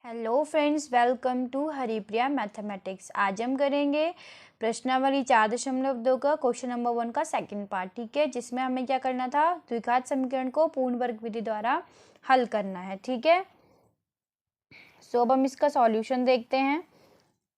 Hello friends, welcome to Haripriya mathematics. आज हम करेंगे प्रश्नावली 4.2 का क्वेश्चन नंबर 1 का सेकंड पार्ट। ठीक है, जिसमें हमें क्या करना था, द्विघात समीकरण को पूर्ण वर्ग विधि द्वारा हल करना है। ठीक है, सो अब हम इसका सॉल्यूशन देखते हैं।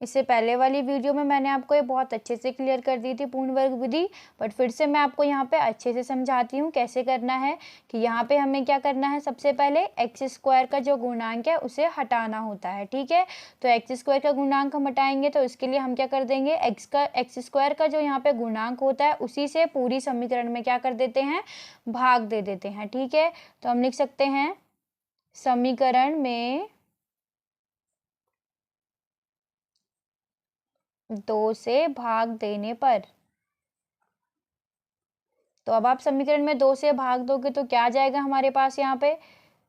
इससे पहले वाली वीडियो में मैंने आपको ये बहुत अच्छे से क्लियर कर दी थी पूर्ण वर्ग विधि, बट फिर से मैं आपको यहाँ पे अच्छे से समझाती हूँ कैसे करना है। कि यहाँ पे हमें क्या करना है, सबसे पहले एक्स स्क्वायर का जो गुणांक है उसे हटाना होता है। ठीक है, तो एक्स स्क्वायर का गुणांक हम हटाएंगे तो इसके लिए हम क्या कर देंगे, एक्स स्क्वायर का जो यहाँ पे गुणांक होता है उसी से पूरी समीकरण में क्या कर देते हैं, भाग दे देते हैं। ठीक है, तो हम लिख सकते हैं समीकरण में 2 से भाग देने पर। तो अब आप समीकरण में 2 से भाग दोगे तो क्या आ जाएगा हमारे पास, यहाँ पे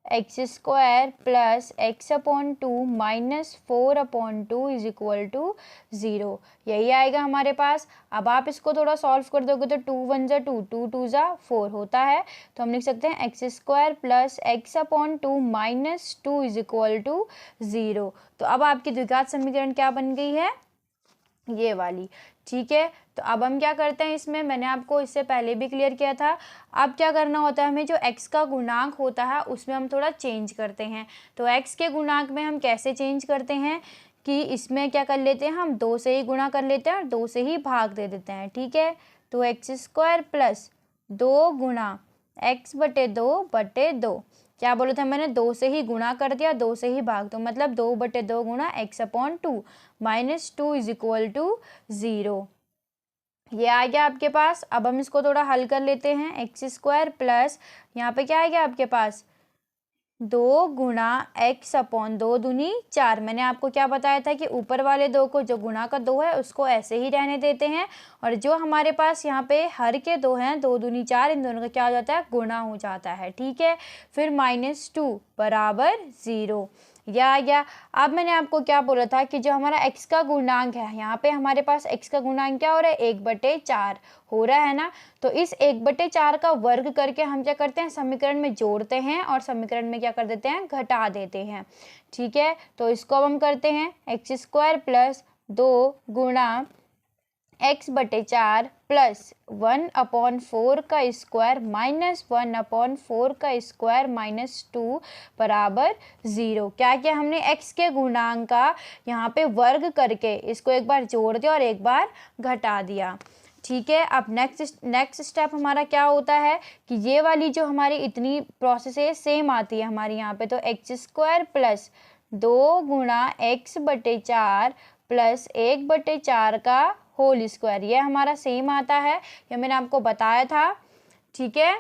x square plus x upon 2 minus 4/2 is equal to 0, यही आएगा हमारे पास। अब आप इसको थोड़ा सॉल्व कर दोगे तो 2 1 जा 2, 2 2 जा 4 होता है। तो हम लिख सकते हैं x square plus x upon 2 minus 2 is equal to 0। तो अब आपकी द्विघात समीकरण क्या बन गई है, ये वाली। ठीक है, तो अब हम क्या करते हैं, इसमें मैंने आपको इससे पहले भी क्लियर किया था। अब क्या करना होता है, हमें जो x का गुणांक होता है उसमें हम थोड़ा चेंज करते हैं। तो x के गुणांक में हम कैसे चेंज करते हैं कि इसमें क्या कर लेते हैं, हम 2 से ही गुणा कर लेते हैं और 2 से ही भाग दे देते हैं। ठीक है, तो एक्स स्क्वायर प्लस 2 गुणा x बटे 2 क्या बोला था मैंने, 2 से ही गुणा कर दिया, 2 से ही भाग दो, मतलब 2/2 गुणा x upon 2 minus 2 is equal to 0, ये आ गया आपके पास। अब हम इसको थोड़ा हल कर लेते हैं। एक्स स्क्वायर प्लस यहाँ पे क्या आ गया आपके पास, 2 गुणा x अपॉन 2 दूनी 4। मैंने आपको क्या बताया था कि ऊपर वाले 2 को, जो गुणा का 2 है उसको ऐसे ही रहने देते हैं, और जो हमारे पास यहाँ पे हर के 2 हैं, 2 दूनी 4, इन दोनों का क्या हो जाता है, गुणा हो जाता है। ठीक है, फिर -2 बराबर 0, यह आ गया। अब मैंने आपको क्या बोला था कि जो हमारा x का गुणांक है, यहाँ पे हमारे पास x का गुणांक क्या हो रहा है, 1/4 हो रहा है ना। तो इस 1/4 का वर्ग करके हम क्या करते हैं, समीकरण में जोड़ते हैं और समीकरण में क्या कर देते हैं, घटा देते हैं। ठीक है, तो इसको अब हम करते हैं एक्स स्क्वायर प्लस 2 गुणा x/4 प्लस 1/4 का स्क्वायर माइनस 1/4 का स्क्वायर माइनस 2 बराबर 0। क्या किया हमने, x के गुणांक का यहाँ पे वर्ग करके इसको एक बार जोड़ दिया और एक बार घटा दिया। ठीक है, अब नेक्स्ट स्टेप हमारा क्या होता है कि ये वाली जो हमारी इतनी प्रोसेस है सेम आती है हमारी यहाँ पे। तो एक्स स्क्वायर प्लस 2 गुणा x/4 प्लस 1/4 का होल स्क्वायर, ये हमारा सेम आता है, ये मैंने आपको बताया था। ठीक है,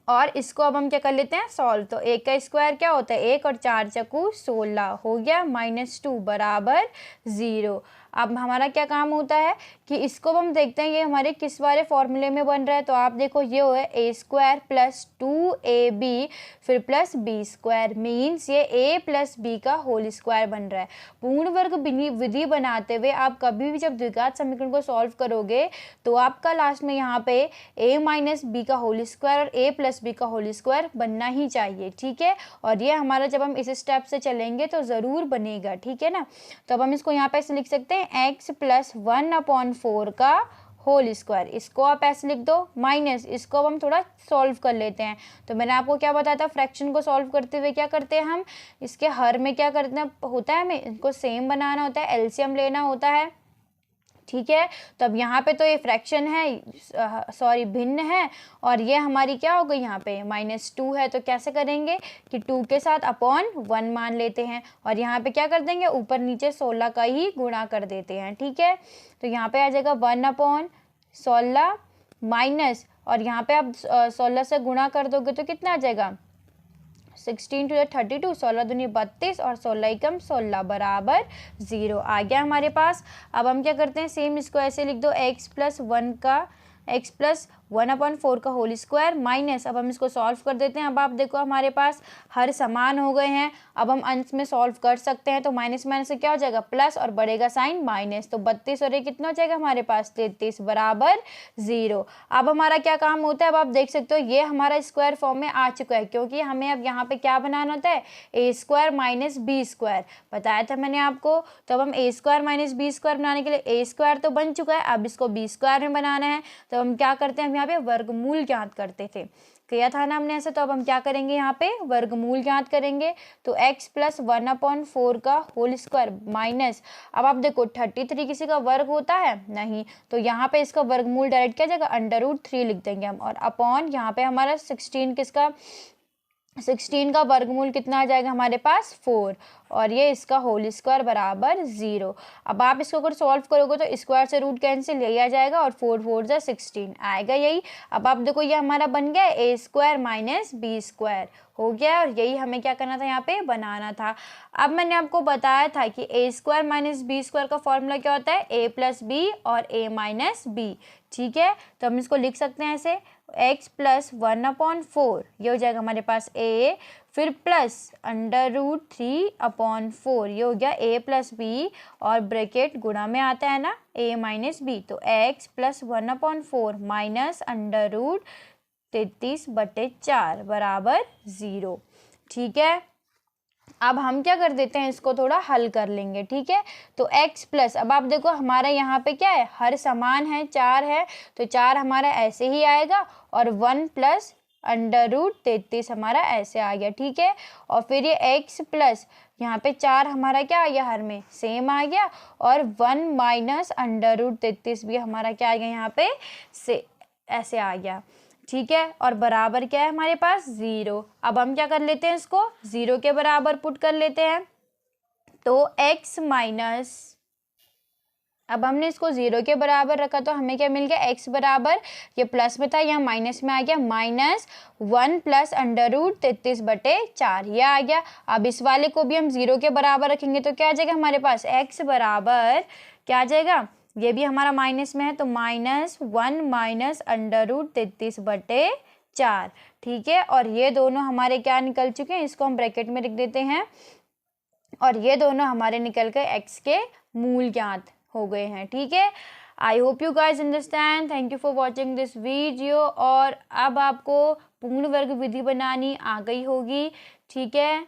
और इसको अब हम क्या कर लेते हैं, सॉल्व। तो 1 का स्क्वायर क्या होता है, 1 और 4 चक्कू 16 हो गया, -2 बराबर 0। अब हमारा क्या काम होता है कि इसको हम देखते हैं ये हमारे किस वाले फॉर्मूले में बन रहा है। तो आप देखो ये हो है a² प्लस 2ab फिर प्लस b² मीन्स ये a प्लस b का होल स्क्वायर बन रहा है। पूर्ण वर्ग विधि बनाते हुए आप कभी भी जब द्विघात समीकरण को सॉल्व करोगे तो आपका लास्ट में यहाँ पे a माइनस बी का होल स्क्वायर और a प्लस बी का होल स्क्वायर बनना ही चाहिए। ठीक है, और ये हमारा जब हम इस स्टेप से चलेंगे तो ज़रूर बनेगा। ठीक है ना, तो अब हम इसको यहाँ पे ऐसे लिख सकते हैं x प्लस 1/4 का होल स्क्वायर, इसको आप ऐसे लिख दो, माइनस इसको अब हम थोड़ा सॉल्व कर लेते हैं। तो मैंने आपको क्या बताया था, फ्रैक्शन को सॉल्व करते हुए क्या करते हैं हम, इसके हर में क्या करना होता है, हमें इनको सेम बनाना होता है, एलसीएम लेना होता है। ठीक है, तो अब यहाँ पे तो ये फ्रैक्शन है, सॉरी भिन्न है, और ये हमारी क्या हो गई, यहाँ पे -2 है। तो कैसे करेंगे कि 2 के साथ अपॉन 1 मान लेते हैं और यहाँ पे क्या कर देंगे, ऊपर नीचे 16 का ही गुणा कर देते हैं। ठीक है, तो यहाँ पे आ जाएगा 1/16 माइनस, और यहाँ पे आप 16 से गुणा कर दोगे तो कितना आ जाएगा, 16 × 32, 16 दूनी 32 और 16 एकम 16 बराबर 0 आ गया हमारे पास। अब हम क्या करते हैं, सेम इसको ऐसे लिख दो, x प्लस 1 1/4 का होल स्क्वायर माइनस, अब हम इसको सॉल्व कर देते हैं। अब आप देखो हमारे पास हर समान हो गए हैं, अब हम अंश में सॉल्व कर सकते हैं। तो माइनस माइनस से क्या हो जाएगा प्लस और बढ़ेगा साइन माइनस, तो 32 और ये कितना हो जाएगा हमारे पास 33 बराबर 0। अब हमारा क्या काम होता है, अब आप देख सकते हो ये हमारा स्क्वायर फॉर्म में आ चुका है, क्योंकि हमें अब यहाँ पे क्या बनाना होता है ए स्क्वायर माइनस बी स्क्वायर, बताया था मैंने आपको। तो अब हम ए स्क्वायर माइनस बी स्क्वायर बनाने के लिए ए स्क्वायर तो बन चुका है, अब इसको बी स्क्वायर में बनाना है। तो हम क्या करते हैं, हम यहाँ पे वर्गमूल ज्ञात करते थे, किया था ना हमने ऐसे। तो अब हम क्या करेंगे, यहाँ पे वर्गमूल ज्ञात करेंगे। तो x प्लस 1/4 का होल स्क्वायर माइनस, अब आप देखो 33 किसी का वर्ग होता है नहीं, तो यहाँ पे इसका वर्गमूल डायरेक्ट क्या जाएगा √3 लिख देंगे हम, और अपॉन यहाँ पे हमारा 16 किसका 16 का वर्गमूल कितना आ जाएगा हमारे पास 4, और ये इसका होल स्क्वायर बराबर 0। अब आप इसको अगर सॉल्व करोगे तो स्क्वायर से रूट कैंसिल यही आ जाएगा, और 4 4 जा 16 आएगा यही। अब आप देखो ये हमारा बन गया ए स्क्वायर माइनस बी स्क्वायर हो गया, और यही हमें क्या करना था यहाँ पे बनाना था। अब मैंने आपको बताया था कि ए स्क्वायर माइनस बी स्क्वायर का फॉर्मूला क्या होता है, ए प्लस बी और ए माइनस बी, ठीक है। तो हम इसको लिख सकते हैं ऐसे, x प्लस 1/4 ये हो जाएगा हमारे पास a, फिर प्लस √3/4 ये हो गया a प्लस b, और ब्रैकेट गुणा में आता है ना a माइनस b, तो x प्लस 1/4 माइनस √33/4 बराबर 0, ठीक है। अब हम क्या कर देते हैं, इसको थोड़ा हल कर लेंगे, ठीक है। तो x प्लस, अब आप देखो हमारा यहाँ पे क्या है, हर समान है 4 है, तो 4 हमारा ऐसे ही आएगा, और 1 प्लस √33 हमारा ऐसे आ गया, ठीक है। और फिर ये x प्लस यहाँ पे 4 हमारा क्या आ गया, हर में सेम आ गया, और 1 माइनस √33 भी हमारा क्या आ गया यहाँ पे से ऐसे आ गया, ठीक है। और बराबर क्या है हमारे पास 0। अब हम क्या कर लेते हैं, इसको 0 के बराबर पुट कर लेते हैं। तो x माइनस, अब हमने इसको 0 के बराबर रखा तो हमें क्या मिल गया, x बराबर, ये प्लस में था यहाँ माइनस में आ गया, माइनस 1 प्लस √33/4 ये आ गया। अब इस वाले को भी हम 0 के बराबर रखेंगे तो क्या आ जाएगा हमारे पास, x बराबर क्या आ जाएगा, ये भी हमारा माइनस में है, तो -1 माइनस √33/4, ठीक है। और ये दोनों हमारे क्या निकल चुके हैं, इसको हम ब्रैकेट में लिख देते हैं, और ये दोनों हमारे निकल के x के मूल ज्ञात हो गए हैं, ठीक है। I hope you guys understand, thank you for watching this video. और अब आपको पूर्ण वर्ग विधि बनानी आ गई होगी, ठीक है।